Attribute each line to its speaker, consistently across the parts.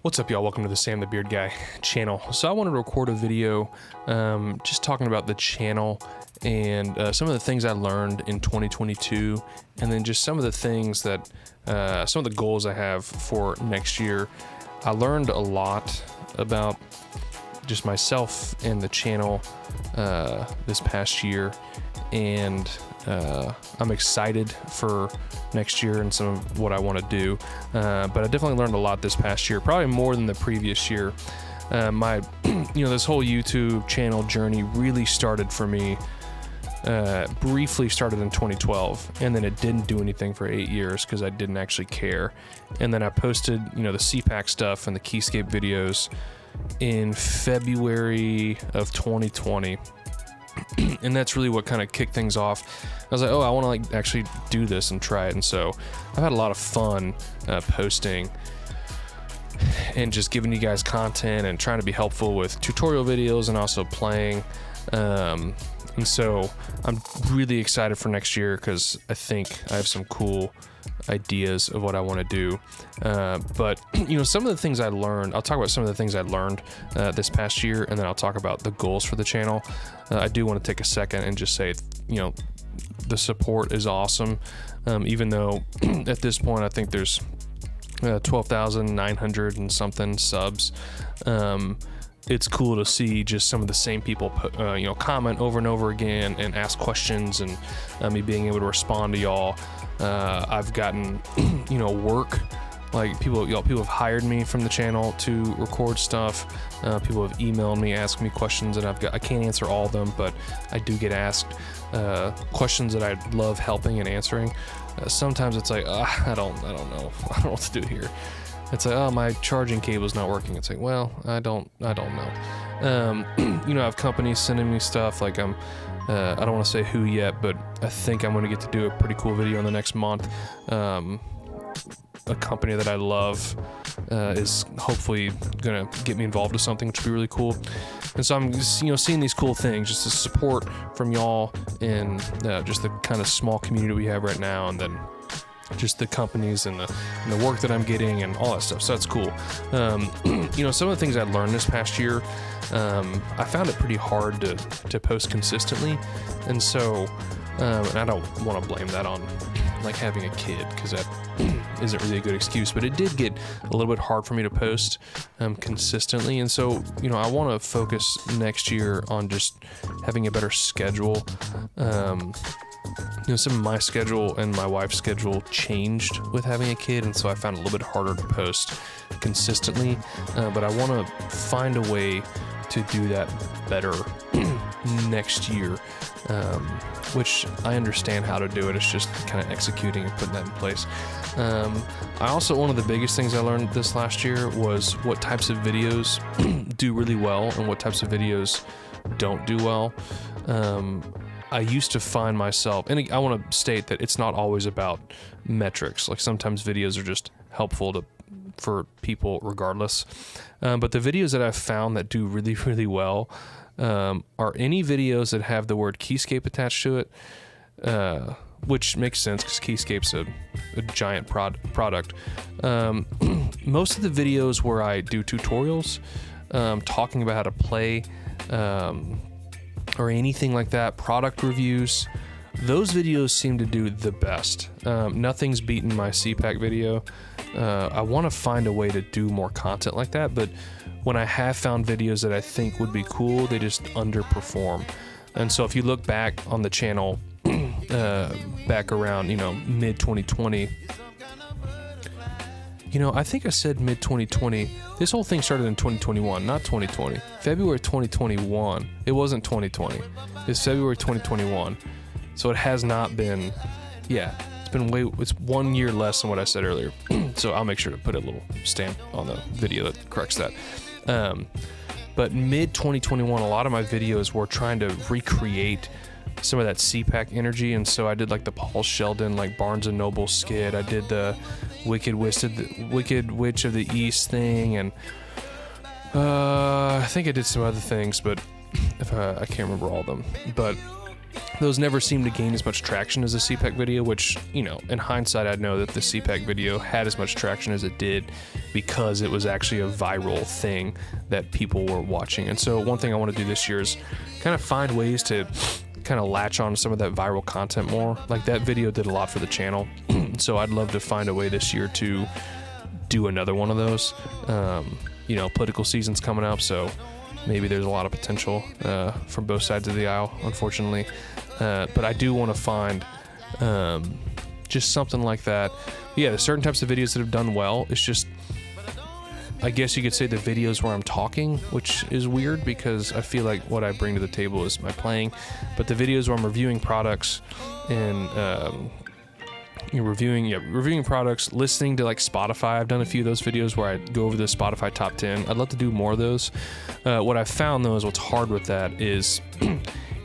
Speaker 1: What's up, y'all? Welcome to the Sam the Beard Guy channel. So I wanted to record a video just talking about the channel and some of the things I learned in 2022, and then just some of the things that, some of the goals I have for next year. I learned a lot about just myself and the channel this past year, and I'm excited for next year and some of what I want to do. But I definitely learned a lot this past year, probably more than the previous year. My, this whole YouTube channel journey really started for me, briefly started in 2012, and then it didn't do anything for 8 years because I didn't actually care. And then I posted, the CPAC stuff and the Keyscape videos in February of 2020. And that's really what kind of kicked things off. I was like, oh, I want to actually do this and try it. And so I've had a lot of fun posting and just giving you guys content and trying to be helpful with tutorial videos and also playing. And so I'm really excited for next year because I think I have some cool ideas of what I want to do. But some of the things I learned, I'll talk about some of the things I learned this past year, and then I'll talk about the goals for the channel. I do want to take a second and just say, the support is awesome. Even though at this point I think there's 12,900 and something subs. It's cool to see just some of the same people, comment over and over again and ask questions, and me being able to respond to y'all. I've gotten, work. Like people have hired me from the channel to record stuff. People have emailed me, asked me questions, and I can't answer all of them, but I do get asked questions that I love helping and answering. Sometimes it's like, I don't know. I don't know what to do here. It's like, oh, my charging cable's not working. It's like, well, I don't know. I have companies sending me stuff. Like I don't want to say who yet, but I think I'm going to get to do a pretty cool video in the next month. A company that I love is hopefully going to get me involved with something, which would be really cool. And so I'm just, seeing these cool things, just the support from y'all and just the kind of small community we have right now, and then just the companies and the work that I'm getting and all that stuff. So that's cool. Some of the things I learned this past year, I found it pretty hard to post consistently. And so, and I don't want to blame that on like having a kid, because that isn't really a good excuse, but it did get a little bit hard for me to post consistently. And so, I want to focus next year on just having a better schedule. Some of my schedule and my wife's schedule changed with having a kid, and so I found it a little bit harder to post consistently, but I want to find a way to do that better next year, which I understand how to do it. It's just kind of executing and putting that in place. I also, one of the biggest things I learned this last year was what types of videos do really well and what types of videos don't do well. I used to find myself, and I want to state that it's not always about metrics. Like sometimes videos are just helpful for people regardless. But the videos that I've found that do really, really well are any videos that have the word Keyscape attached to it, which makes sense because Keyscape's a giant product. Most of the videos where I do tutorials, talking about how to play, or anything like that, product reviews, those videos seem to do the best. Nothing's beaten my CPAC video. I want to find a way to do more content like that, but when I have found videos that I think would be cool, they just underperform. And so if you look back on the channel, back around, mid 2020, I think I said mid 2020. This whole thing started in 2021, not 2020. February 2021. It wasn't 2020. It's February 2021. So it has not been, it's 1 year less than what I said earlier. So I'll make sure to put a little stamp on the video that corrects that. But mid 2021, a lot of my videos were trying to recreate some of that CPAC energy, and so I did like the Paul Sheldon, like Barnes and Noble skit. I did the Wicked Witch of the East thing, and I think I did some other things, but I can't remember all of them. But those never seem to gain as much traction as a CPAC video, which, you know, in hindsight, I'd know that the CPAC video had as much traction as it did because it was actually a viral thing that people were watching. And so one thing I want to do this year is kind of find ways to kind of latch on to some of that viral content more. Like that video did a lot for the channel. So I'd love to find a way this year to do another one of those. You know, political season's coming up, so maybe there's a lot of potential from both sides of the aisle, unfortunately. But I do want to find just something like that. Yeah, there's certain types of videos that have done well. It's just, I guess you could say the videos where I'm talking, which is weird because I feel like what I bring to the table is my playing. But the videos where I'm reviewing products and reviewing products, listening to like Spotify. I've done a few of those videos where I go over the Spotify top 10. I'd love to do more of those. What I've found though is what's hard with that is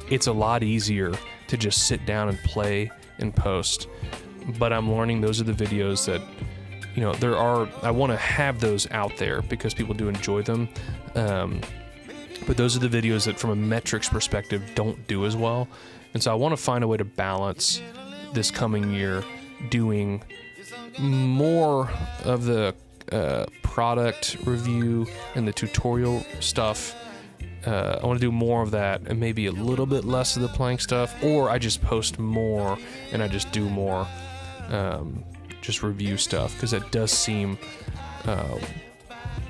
Speaker 1: it's a lot easier to just sit down and play and post. But I'm learning those are the videos that, you know, I want to have those out there because people do enjoy them. But those are the videos that from a metrics perspective don't do as well. And so I want to find a way to balance this coming year doing more of the product review and the tutorial stuff. I want to do more of that and maybe a little bit less of the playing stuff, or I just post more and I just do more just review stuff, because that does seem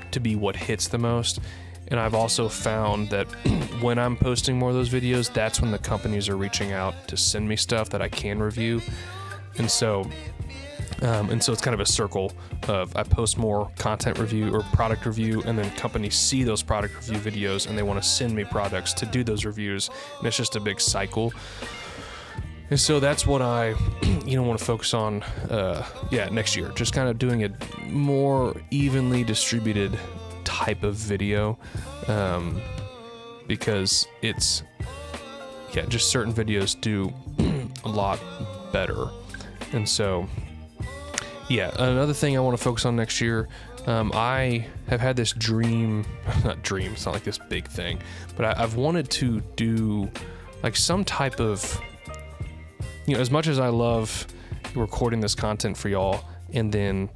Speaker 1: to be what hits the most. And I've also found that when I'm posting more of those videos, that's when the companies are reaching out to send me stuff that I can review. And so it's kind of a circle of I post more content review or product review, and then companies see those product review videos and they want to send me products to do those reviews, and it's just a big cycle. And so that's what I, want to focus on, next year. Just kind of doing a more evenly distributed type of video, because it's, just certain videos do a lot better. And so, another thing I want to focus on next year, I have had this dream, it's not like this big thing, but I've wanted to do like some type of, as much as I love recording this content for y'all, and then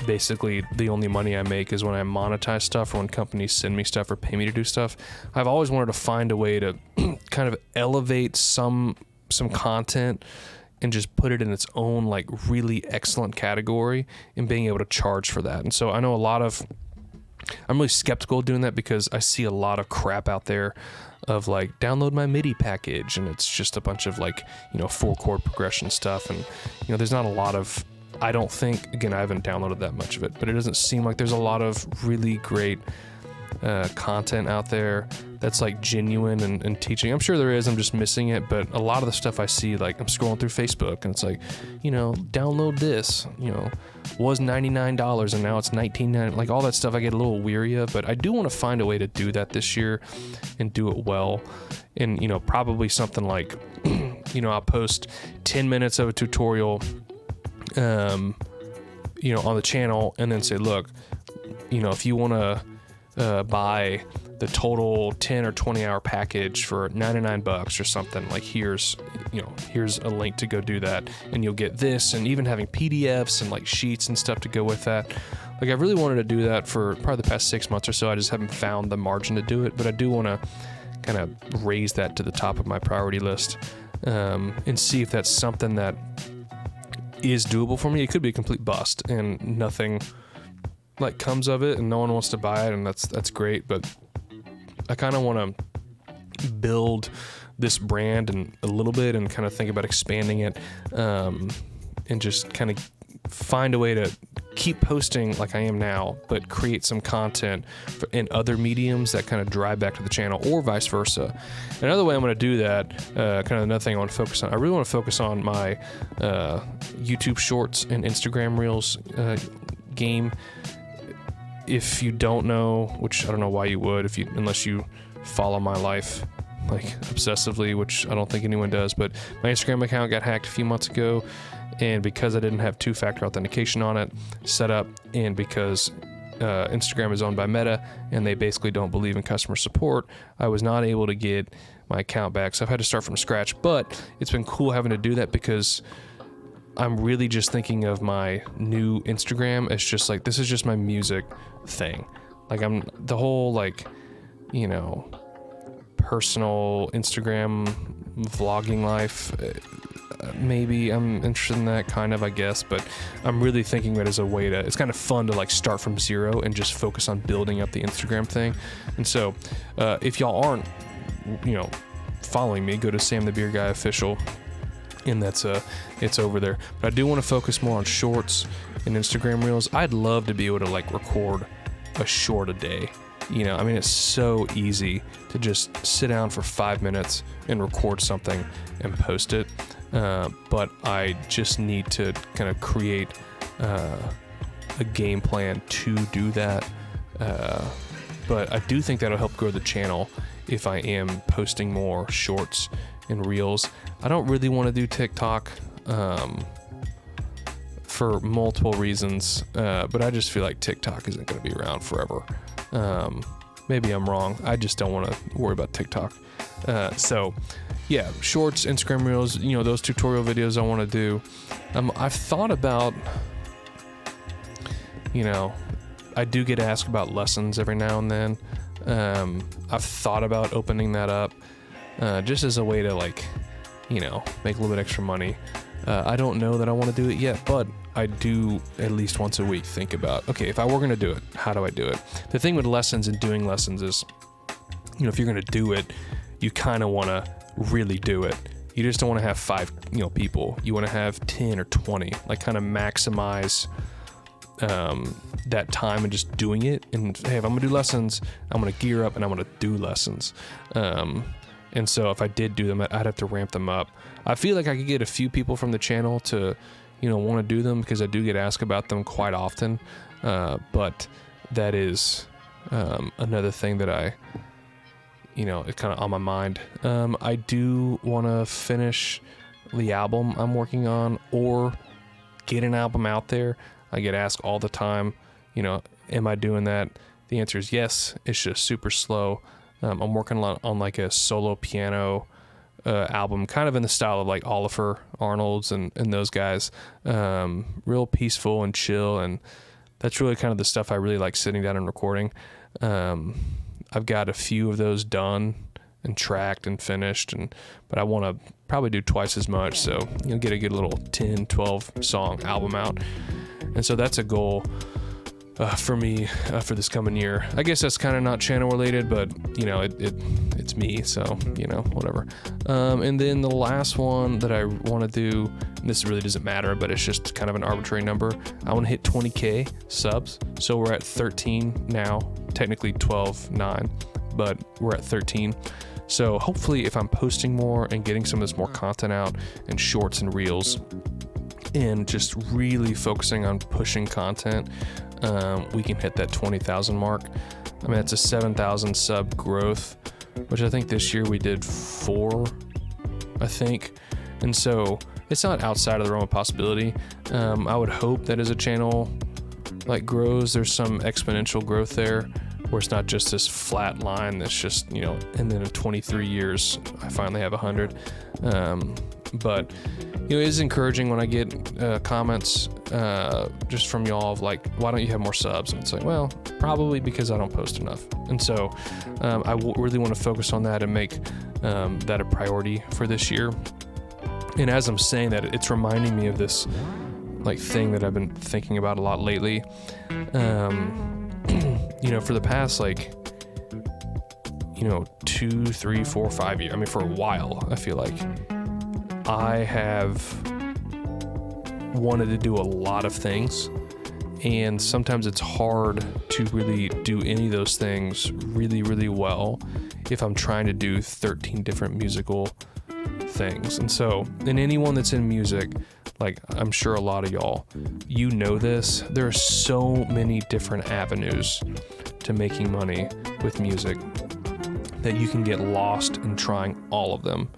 Speaker 1: basically the only money I make is when I monetize stuff or when companies send me stuff or pay me to do stuff, I've always wanted to find a way to kind of elevate some content and just put it in its own like really excellent category and being able to charge for that. And so I know I'm really skeptical of doing that because I see a lot of crap out there of like, download my MIDI package, and it's just a bunch of like, 4-chord progression stuff. And, there's not a lot of, I don't think, again, I haven't downloaded that much of it, but it doesn't seem like there's a lot of really great content out there that's like genuine and teaching. I'm sure there is, I'm just missing it, but a lot of the stuff I see, like I'm scrolling through Facebook and it's like, download this, was $99 and now it's $19.99, like all that stuff I get a little weary of. But I do want to find a way to do that this year and do it well. And probably something like I'll post 10 minutes of a tutorial on the channel, and then say, look, if you want to buy the total 10 or 20 hour package for $99 or something, like here's a link to go do that, and you'll get this, and even having PDFs and like sheets and stuff to go with that. Like I really wanted to do that for probably the past 6 months or so. I just haven't found the margin to do it, but I do want to kind of raise that to the top of my priority list, and see if that's something that is doable for me. It could be a complete bust and nothing like comes of it and no one wants to buy it, and that's great, but I kind of want to build this brand and a little bit and kind of think about expanding it, and just kind of find a way to keep posting like I am now, but create some content in other mediums that kind of drive back to the channel, or vice versa. Another way I'm going to do that, kind of another thing I want to focus on, I really want to focus on my YouTube Shorts and Instagram Reels game. If you don't know, which I don't know why you would, unless you follow my life like obsessively, which I don't think anyone does, but my Instagram account got hacked a few months ago, and because I didn't have 2-factor authentication on it set up, and because Instagram is owned by Meta, and they basically don't believe in customer support. I was not able to get my account back, so I've had to start from scratch. But it's been cool having to do that because I'm really just thinking of my new Instagram as just like, this is just my music thing. Like I'm the whole like, you know, personal Instagram vlogging life. Maybe I'm interested in that kind of, I guess, but I'm really thinking of it as a way to, it's kind of fun to like start from zero and just focus on building up the Instagram thing. And so if y'all aren't, you know, following me, go to SamTheBeardGuy official, and that's it's over there. But I do want to focus more on shorts and Instagram reels. I'd love to be able to like record a short a day. You know, I mean, it's so easy to just sit down for 5 minutes and record something and post it. But I just need to kind of create a game plan to do that. But I do think that'll help grow the channel if I am posting more shorts and reels. I don't really want to do TikTok for multiple reasons, but I just feel like TikTok isn't going to be around forever. Maybe I'm wrong. I just don't want to worry about TikTok. So yeah, shorts, Instagram reels, you know, those tutorial videos I want to do. I've thought about, you know, I do get asked about lessons every now and then. I've thought about opening that up, just as a way to like, you know, make a little bit extra money. I don't know that I want to do it yet, but I do at least once a week think about, okay, if I were going to do it, how do I do it? The thing with lessons and doing lessons is, you know, if you're going to do it, you kind of want to really do it. You just don't want to have 5, you know, people. You want to have 10 or 20, like kind of maximize that time and just doing it. And hey, if I'm gonna do lessons, I'm gonna gear up and I'm gonna do lessons. And so if I did do them, I'd have to ramp them up. I feel like I could get a few people from the channel to, you know, want to do them because I do get asked about them quite often. But that is another thing that I, you know, it's kind of on my mind. I do want to finish the album I'm working on or get an album out there. I get asked all the time, you know, am I doing that? The answer is yes. It's just super slow. I'm working on like a solo piano album, kind of in the style of like Oliver Arnold's and those guys. Real peaceful and chill, and that's really kind of the stuff I really like sitting down and recording. I've got a few of those done and tracked and finished, but I want to probably do twice as much, so you know, get a good little 10, 12 song album out. And so that's a goal for me for this coming year. I guess that's kind of not channel related, but you know, it's me, so you know, whatever. And then the last one that I want to do, and this really doesn't matter, but it's just kind of an arbitrary number. I want to hit 20K subs. So we're at 13 now, technically 12.9, but we're at 13. So hopefully if I'm posting more and getting some of this more content out and shorts and reels and just really focusing on pushing content, we can hit that 20,000 mark. I mean, it's a 7,000 sub growth, which I think this year we did 4, I think. And so it's not outside of the realm of possibility. I would hope that as a channel like grows, there's some exponential growth there, where it's not just this flat line that's just, you know, and then in 23 years, I finally have 100. But you know, it is encouraging when I get comments just from y'all of like, why don't you have more subs? And it's like, well, probably because I don't post enough. And so I really want to focus on that and make that a priority for this year. And as I'm saying that, it's reminding me of this like thing that I've been thinking about a lot lately. You know, for the past like, you know, 2, 3, 4, 5 years, I mean, for a while, I feel like I have wanted to do a lot of things, and sometimes it's hard to really do any of those things really, really well if I'm trying to do 13 different musical things. And so, and anyone that's in music, like I'm sure a lot of y'all, you know this, there are so many different avenues to making money with music that you can get lost in trying all of them.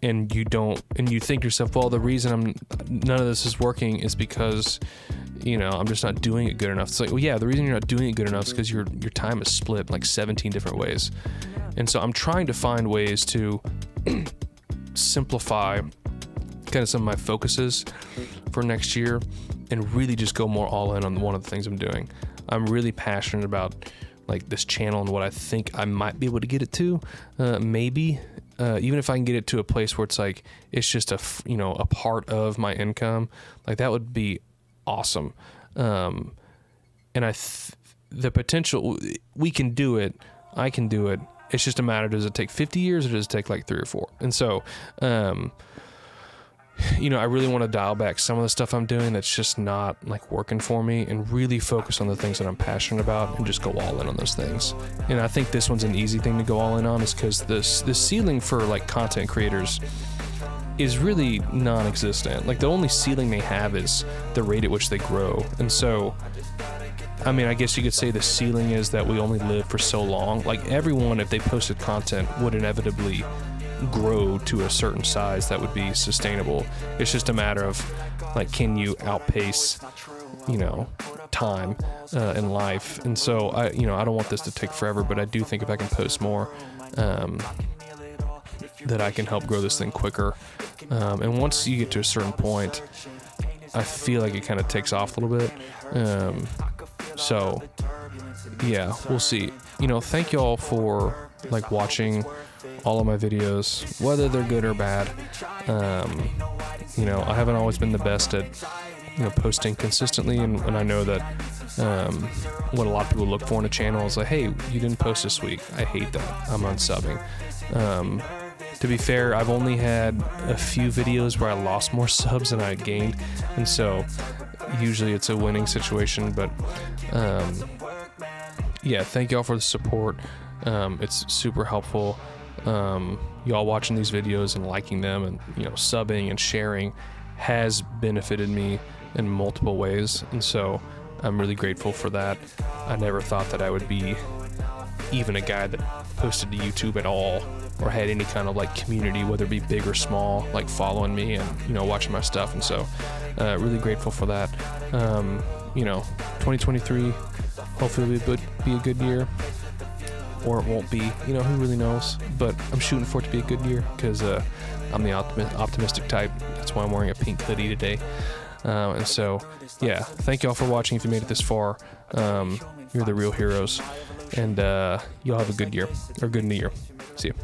Speaker 1: And you think to yourself, well, the reason none of this is working is because you know, I'm just not doing it good enough. It's like, well, yeah, the reason you're not doing it good enough is because your time is split like 17 different ways. And so I'm trying to find ways to simplify kind of some of my focuses for next year and really just go more all in on one of the things I'm doing. I'm really passionate about like this channel and what I think I might be able to get it to, maybe. Even if I can get it to a place where it's like, it's just a part of my income, like that would be awesome. And the potential, we can do it. I can do it. It's just a matter, does it take 50 years or does it take like 3 or 4? And so, you know, I really want to dial back some of the stuff I'm doing that's just not like working for me and really focus on the things that I'm passionate about and just go all in on those things. And I think this one's an easy thing to go all in on, is because the ceiling for like content creators is really non-existent. Like the only ceiling they have is the rate at which they grow. And so, I mean, I guess you could say the ceiling is that we only live for so long. Like everyone, if they posted content, would inevitably grow to a certain size that would be sustainable. It's just a matter of like, can you outpace, you know, time in life? And so I don't want this to take forever, but I do think if I can post more, that I can help grow this thing quicker. And once you get to a certain point, I feel like it kind of takes off a little bit. So yeah, we'll see. You know, thank y'all for like watching all of my videos, whether they're good or bad. You know, I haven't always been the best at, you know, posting consistently, and I know that what a lot of people look for in a channel is like, hey, you didn't post this week. I hate that. I'm unsubbing. To be fair, I've only had a few videos where I lost more subs than I gained, and so usually it's a winning situation. But yeah, thank y'all for the support. It's super helpful. Y'all watching these videos and liking them and, you know, subbing and sharing has benefited me in multiple ways, and so I'm really grateful for that. I never thought that I would be even a guy that posted to YouTube at all or had any kind of like community, whether it be big or small, like following me and, you know, watching my stuff. And so really grateful for that. You know, 2023 hopefully will be a good year, or it won't be, you know, who really knows, but I'm shooting for it to be a good year because I'm the optimistic type. That's why I'm wearing a pink hoodie today. And so, yeah, thank y'all for watching. If you made it this far, you're the real heroes, and y'all have a good year, or good new year. See you.